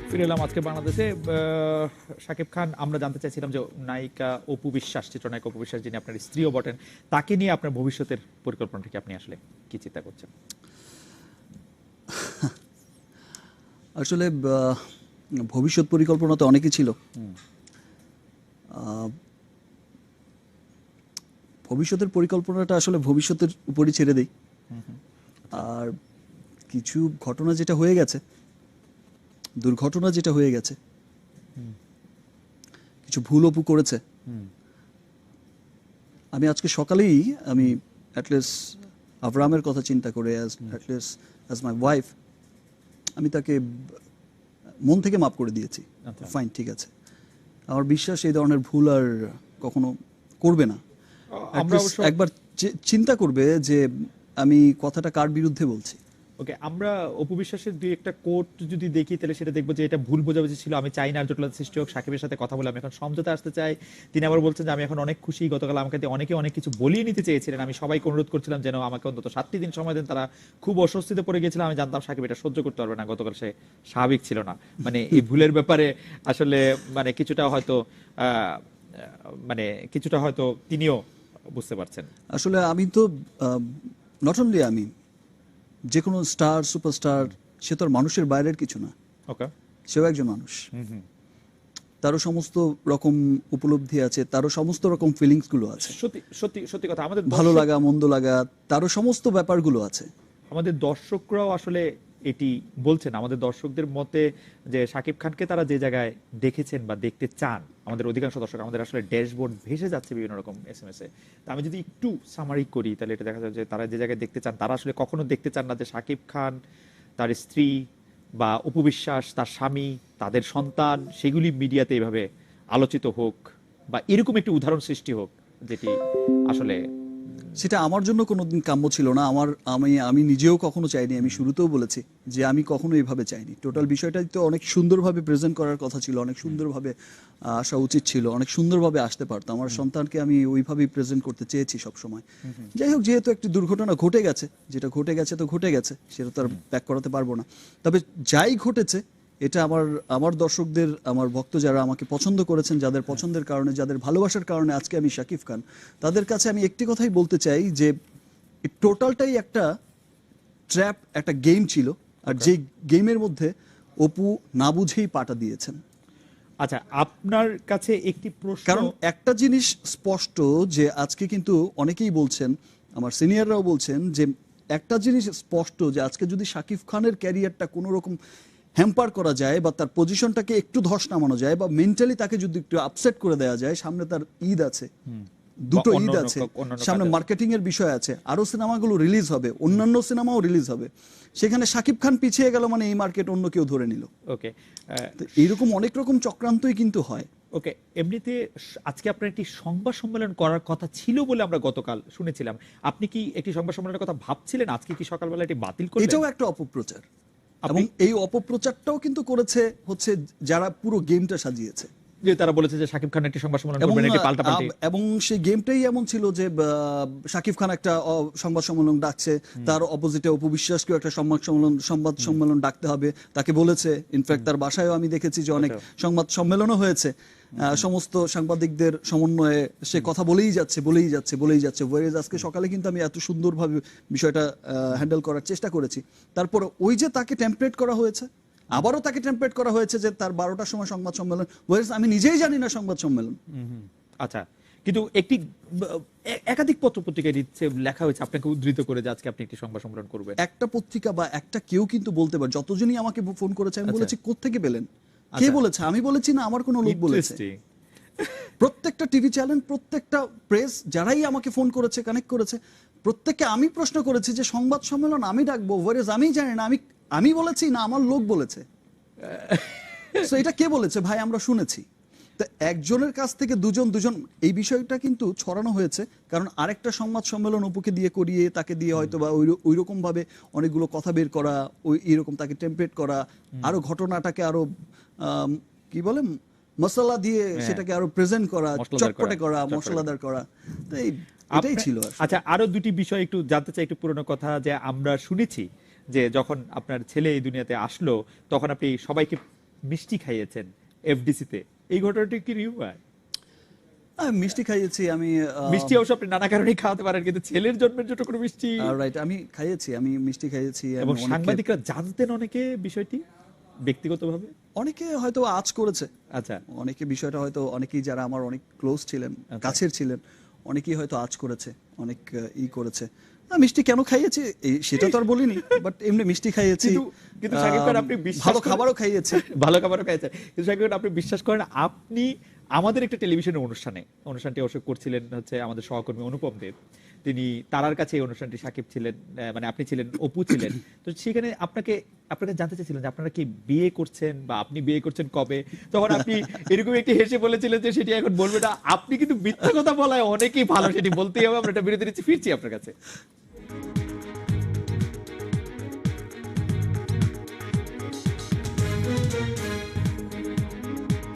ফিরে এলাম আজকে বাংলাদেশে। শাকিব খান, আমরা জানতে চাইছিলাম যে নায়িকা অপু বিশ্বাস, চিত্রনায়িকা অপু বিশ্বাস, যিনি আপনার স্ত্রীও বটেন, তাকে নিয়ে আপনার ভবিষ্যতের পরিকল্পনা থেকে আপনি আসলে কি চিন্তা করছেন? আসলে ভবিষ্যৎ পরিকল্পনা তো অনেকই ছিল। ভবিষ্যতের পরিকল্পনাটা আসলে ভবিষ্যতের উপরই ছেড়ে দেই। আর কিছু ঘটনা যেটা হয়ে গেছে, দুর্ঘটনা যেটা হয়ে গেছে, কিছু ভুল অপু করেছে, আমি আজকে সকালেই আমি অ্যাটলিস্ট আবরামের কথা চিন্তা করে অ্যাটলিস্ট অ্যাজ মাই ওয়াইফ আমি তাকে মন থেকে মাফ করে দিয়েছি। ফাইন, ঠিক আছে। আমার বিশ্বাস এই ধরনের ভুল আর কখনো করবে না। একবার চিন্তা করবে যে আমি কথাটা কার বিরুদ্ধে বলছি। ওকে, আমরা অপু বিশ্বাসের দুই একটা কোট যদি দেখি তাহলে সেটা দেখবো যে এটা ভুল বোঝাবুঝি ছিল, আমি চাই না আর জটিলতা সৃষ্টি হোক, সাকিবের সাথে কথা বলে আমি এখন সমঝোতা আসতে চাই। তিনি আবার বলছেন যে আমি এখন অনেক খুশি, গতকাল আমাকে অনেকে অনেক কিছু বলিয়ে নিতে চেয়েছিলেন, আমি সবাইকে অনুরোধ করছিলাম যেন আমাকে অন্তত 7টি দিন সময় দেন। তারা খুব অস্বস্তিতে পড়ে গেছিলাম, আমি জানতাম সাকিব এটা সহ্য করতে পারবে না, গতকাল সে স্বাভাবিক ছিল না। মানে এই ভুলের ব্যাপারে আসলে মানে কিছুটা হয়তো তিনিও বুঝতে পারছেন। আসলে আমি তো নট অনলি আমি, যে কোনো স্টার সুপারস্টার, সে তো আর মানুষের বাইরের কিছু না। ওকে, সেও একজন মানুষ, তারও সমস্ত রকম উপলব্ধি আছে, তারও সমস্ত রকম ফিলিংস গুলো আছে। সত্যি সত্যি সত্যি কথা, আমাদের ভালো লাগা মন্দ লাগা, তারও সমস্ত ব্যাপারগুলো আছে। আমাদের দর্শকরাও আসলে এটি বলছেন, আমাদের দর্শকদের মতে যে শাকিব খানকে তারা যে জায়গায় দেখেছেন বা দেখতে চান, আমাদের অধিকাংশ দর্শক, আমাদের আসলে ড্যাশবোর্ড ভেসে যাচ্ছে বিভিন্ন রকম এসএমএস এ। তা আমি যদি একটু সামারি করি তাহলে এটা দেখা যায় যে তারা যে জায়গায় দেখতে চান, তারা আসলে কখনো দেখতে চান না যে শাকিব খান, তার স্ত্রী বা অপু বিশ্বাস, তার স্বামী, তাদের সন্তান, সেগুলি মিডিয়াতে এভাবে আলোচিত হোক বা এরকম একটি উদাহরণ সৃষ্টি হোক, যেটি আসলে সেটা আমার জন্য কোনোদিন কাম্য ছিল না। আমি নিজেও কখনো চাইনি। আমি শুরুতেও বলেছি যে আমি কখনো এইভাবে চাইনি। টোটাল বিষয়টা তো অনেক সুন্দরভাবে প্রেজেন্ট করার কথা ছিল, অনেক সুন্দরভাবে আসা উচিত ছিল, অনেক সুন্দরভাবে আসতে পারতো। আমার সন্তানকে আমি ওইভাবেই প্রেজেন্ট করতে চেয়েছি সবসময়। যাই হোক, যেহেতু একটি দুর্ঘটনা ঘটে গেছে, যেটা ঘটে গেছে তো ঘটে গেছে, সেটা তো আর ব্যাক করাতে পারবো না। তবে যাই ঘটেছে, এটা আমার দর্শকদের, আমার ভক্ত যারা আমাকে পছন্দ করেছেন, যাদের পছন্দের কারণে, যাদের ভালোবাসার কারণে আজকে আমি শাকিব খান, তাদের কাছে আমি একটি কথাই বলতে চাই যে টোটালটাই একটা ট্র্যাপ, একটা গেম ছিল। আর যে গেমের মধ্যে অপু না বুঝেই পাটা দিয়েছেন। আচ্ছা, আপনার কাছে একটি প্রশ্ন, কারণ একটা জিনিস স্পষ্ট যে আজকে কিন্তু অনেকেই বলছেন, আমার সিনিয়ররাও বলছেন যে একটা জিনিস স্পষ্ট যে আজকে যদি শাকিব খানের ক্যারিয়ারটা কোনো রকম হ্যাম্পার করা যায় বা তার পজিশনটাকে একটু ধস নামানো যায় বা মেন্টালি তাকে যদি একটু আপসেট করে দেওয়া যায়, সামনে তার ঈদ আছে, দুটো ঈদ আছে, সামনে মার্কেটিং এর বিষয় আছে, আরো সিনেমাগুলো রিলিজ হবে, অন্যান্য সিনেমাও রিলিজ হবে, সেখানে শাকিব খান পিছিয়ে গেল মানে এই মার্কেট অন্য কেউ ধরে নিল। ওকে, এইরকম অনেক রকম চক্রান্তই কিন্তু হয়। ওকে, এমনিতে আজকে আপনার একটি সংবাদ সম্মেলন করার কথা ছিল বলে আমরা গতকাল শুনেছিলাম, আপনি কি একটি সংবাদ সম্মেলনের কথা ভাবছিলেন? আজকে কি সকালবেলা এটি বাতিল করলেন? এটাও একটা অপপ্রচার, এবং এই অপপ্রচারটাও কিন্তু করেছে হচ্ছে যারা পুরো গেমটা সাজিয়েছে। যে তারা বলেছে যে শাকিব খান একটি সংবাদ সম্মেলন করবেন, একটি পাল্টাপাল্টি, এবং সেই গেমটাই এমন ছিল যে শাকিব খান একটা সংবাদ সম্মেলন ডাকছে, তার অপোজিটে অপু বিশ্বাসকেও একটা সংবাদ সম্মেলন ডাকতে হবে, তাকে বলেছে। ইনফ্যাক্ট তার বাসায়ও আমি দেখেছি যে অনেক সংবাদ সম্মেলনও হয়েছে, সমস্ত সাংবাদিকদের সমন্বয়ে সে কথা বলেই যাচ্ছে। আজকে সকালে কিন্তু আমি এত সুন্দরভাবে বিষয়টা হ্যান্ডেল করার চেষ্টা করেছি। তারপর ওই যে তাকে টেমপ্লেট করা হয়েছে, আবারও তাকে টেমপ্লেট করা হয়েছে যে তার 12টার সময় সংবাদ সম্মেলন, আমি নিজেই জানি না সংবাদ সম্মেলন। আচ্ছা, কিন্তু একটি একাধিক পত্র পত্রিকায় লেখা হয়েছে আপনাকে উদ্ধৃত করে যে আজকে আপনি একটি সংবাদ সম্মেলন করবেন। একটা পত্রিকা বা একটা কেউ কিন্তু বলতে পারে, যতজনই আমাকে ফোন করেছে আমি বলেছি কোত্থেকে পেলেন, কে বলেছে, আমি বলেছি না আমার কোনো লোক বলেছে। প্রত্যেকটা টিভি চ্যানেল, প্রত্যেকটা প্রেস, যারাই আমাকে ফোন করেছে, কানেক্ট করেছে, প্রত্যেককে আমি প্রশ্ন করেছি যে সংবাদ সম্মেলন আমি ডাকবো, আমি জানি না, আমি বলেছি না আমার লোক বলেছে। তো এটা কে বলেছে ভাই, আমরা শুনেছি। তো একজনের কাছ থেকে দুজন, এই বিষয়টা কিন্তু ছড়ানো হয়েছে, কারণ আরেকটা সংবাদ সম্মেলন অপুকে দিয়ে করিয়ে তাকে দিয়ে হয়তো বা ওই রকম ভাবে অনেকগুলো কথা বের করা, ওই এরকম তাকে টেমপ্লেট করা, আরো ঘটনাটাকে আরো কি বলে মশলা দিয়ে সেটাকে আরো প্রেজেন্ট করা, চটপটে করা, মশলাদার করা। তো এটাই ছিল। আচ্ছা, আরো দুটি বিষয় একটু জানতে চাই, একটু পুরনো কথা, যে আমরা শুনেছি যে যখন আপনার ছেলে এই দুনিয়াতে আসলো তখন আপনি সবাইকে মিষ্টি খাইয়েছেন এফডিসিতে, এই ঘটনাটি কি রিউমার? আমি মিষ্টি খাইয়েছি, আমি মিষ্টি অবশ্য আপনি নানা কারণেই খাওয়াতে পারেন, কিন্তু ছেলের জন্মের জন্য কোনো মিষ্টি? রাইট, আমি খাইয়েছি, আমি মিষ্টি খাইয়েছি। এবং আমি অনেককে- সাংবাদিকরা জানতেন অনেকে বিষয়টি ব্যক্তিগতভাবে? অনেকে হয়তো আজ করেছে, আচ্ছা, অনেকে বিষয়টা হয়তো, অনেকেই যারা আমার অনেক ক্লোজ ছিলেন, কাছের ছিলেন, অনেকেই হয়তো আজ করেছে, অনেক মিষ্টি কেন খাইয়েছি সেটা তো আর বলিনি, বাট এমনি মিষ্টি খাইয়েছি। কিন্তু শাকিব খান, আপনি বিশ্বাস ভালো করেন- খাবারও খাইয়েছি। ভালো খাবারও খাইয়েছেন, কিন্তু শাকিব খান আপনি বিশ্বাস করেন, আপনি আমাদের একটা টেলিভিশনের অনুষ্ঠানটি অবশ্য করছিলেন হচ্ছে আমাদের সহকর্মী অনুপম দেব, তিনি তারার কাছে এই অনুষ্ঠানটি শাকিব ছিলেন, মানে আপনি ছিলেন, অপু ছিলেন, তো সেখানে আপনাকে জানতে চাইছিলেন যে আপনারা কি বিয়ে করছেন বা আপনি বিয়ে করছেন কবে, তখন আপনি এরকম একটি হেসে বলেছিলেন যে সেটি এখন বলবে না। আপনি কিন্তু মিথ্যা কথা বলায় অনেকেই ভালো, সেটি বলতেই হবে। আমরা একটা বিরতি নিচ্ছি, ফিরছি আপনার কাছে।